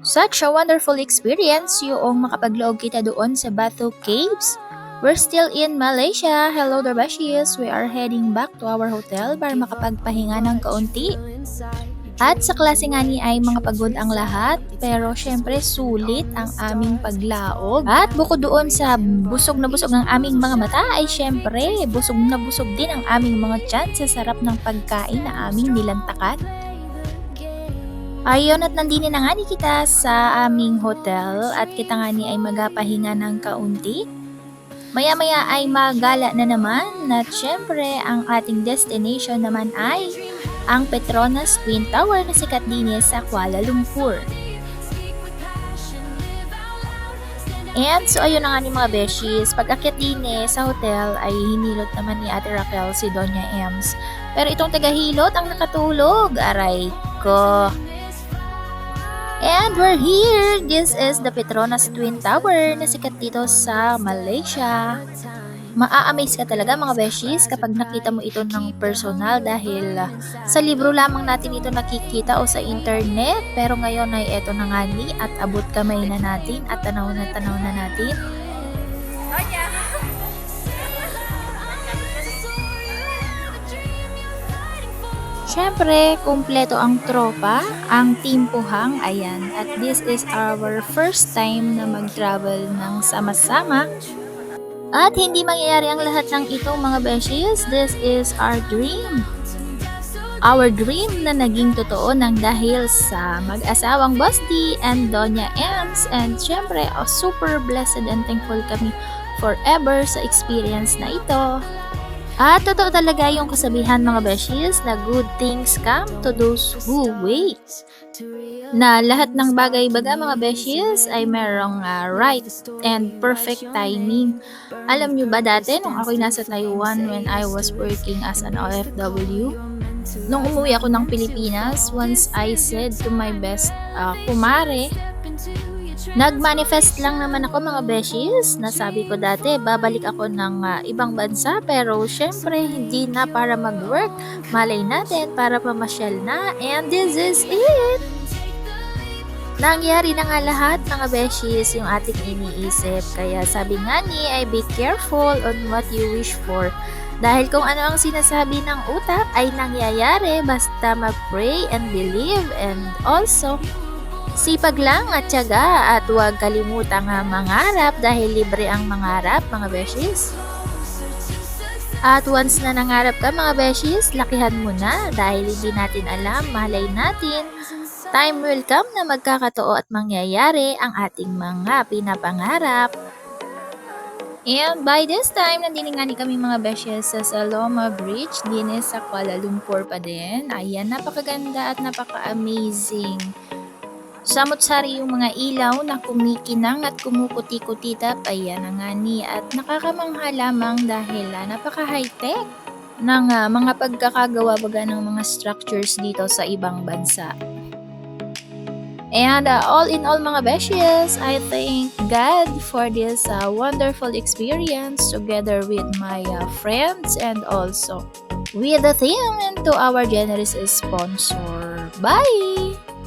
Such a wonderful experience yung makapagloob kita doon sa Batu Caves. We're still in Malaysia. Hello there, Bashies. We are heading back to our hotel para makapagpahinga ng kaunti. At sa klase nga ni ay mga pagod ang lahat, pero syempre sulit ang aming paglaog. At bukod doon sa busog na busog ang aming mga mata ay syempre busog na busog din ang aming mga tiyan sa sarap ng pagkain na aming nilantakan. Ayun, at nandini na nga ni kita sa aming hotel at kita nga ni ay magapahinga ng kaunti. Maya-maya ay magala na naman at syempre ang ating destination naman ay ang Petronas Twin Tower na sikat din sa Kuala Lumpur. And so ayun na nga ni mga beshies, pag-akyat din sa hotel ay hinilot naman ni Ate Raquel si Doña Ems. Pero itong tagahilot ang nakatulog, aray ko. And we're here! This is the Petronas Twin Tower na sikat dito sa Malaysia. Maa-amaze ka talaga mga beshies kapag nakita mo ito ng personal dahil sa libro lamang natin ito nakikita o sa internet. Pero ngayon ay eto na nga ni at abot kamay na natin at tanaw na natin. Siyempre, kumpleto ang tropa, ang team Puhang, ayan. At this is our first time na mag-travel ng sama-sama. At hindi mangyayari ang lahat ng ito mga beshies. This is our dream. Our dream na naging totoo ng dahil sa mag-asawang Basti and Doña Ems. And syempre, super blessed and thankful kami forever sa experience na ito. At totoo talaga yung kasabihan mga beshies na good things come to those who wait. Na lahat ng bagay-baga mga beshies ay merong right and perfect timing. Alam nyo ba dati nung ako'y nasa Taiwan when I was working as an OFW? Nung umuwi ako ng Pilipinas, once I said to my best kumare, nag-manifest lang naman ako mga beshies. Nasabi ko dati, babalik ako ng ibang bansa pero syempre hindi na para mag-work. Malay natin para pamasyal na and this is it! Nangyari na nga lahat mga beshies yung ating iniisip. Kaya sabi nga ni ay be careful on what you wish for. Dahil kung ano ang sinasabi ng utak ay nangyayari basta mag-pray and believe and also sipag lang at tiyaga at huwag kalimutang mangarap dahil libre ang mangarap mga beshies. At once na nangarap ka mga beshies, lakihan mo na dahil hindi natin alam, malay natin, time will come na magkakatotoo at mangyayari ang ating mga pinapangarap. And by this time, nandini nga ni kami mga beshies sa Saloma Bridge, din sa Kuala Lumpur pa din. Ayan, napakaganda at napaka-amazing. Samot-sari yung mga ilaw na kumikinang at kumukuti-kutitap, ayan na nga ni at nakakamangha lamang dahil napaka-high-tech ng mga pagkakagawa baga ng mga structures dito sa ibang bansa. And all in all mga beshies, I thank God for this wonderful experience together with my friends and also with the team and to our generous sponsor. Bye!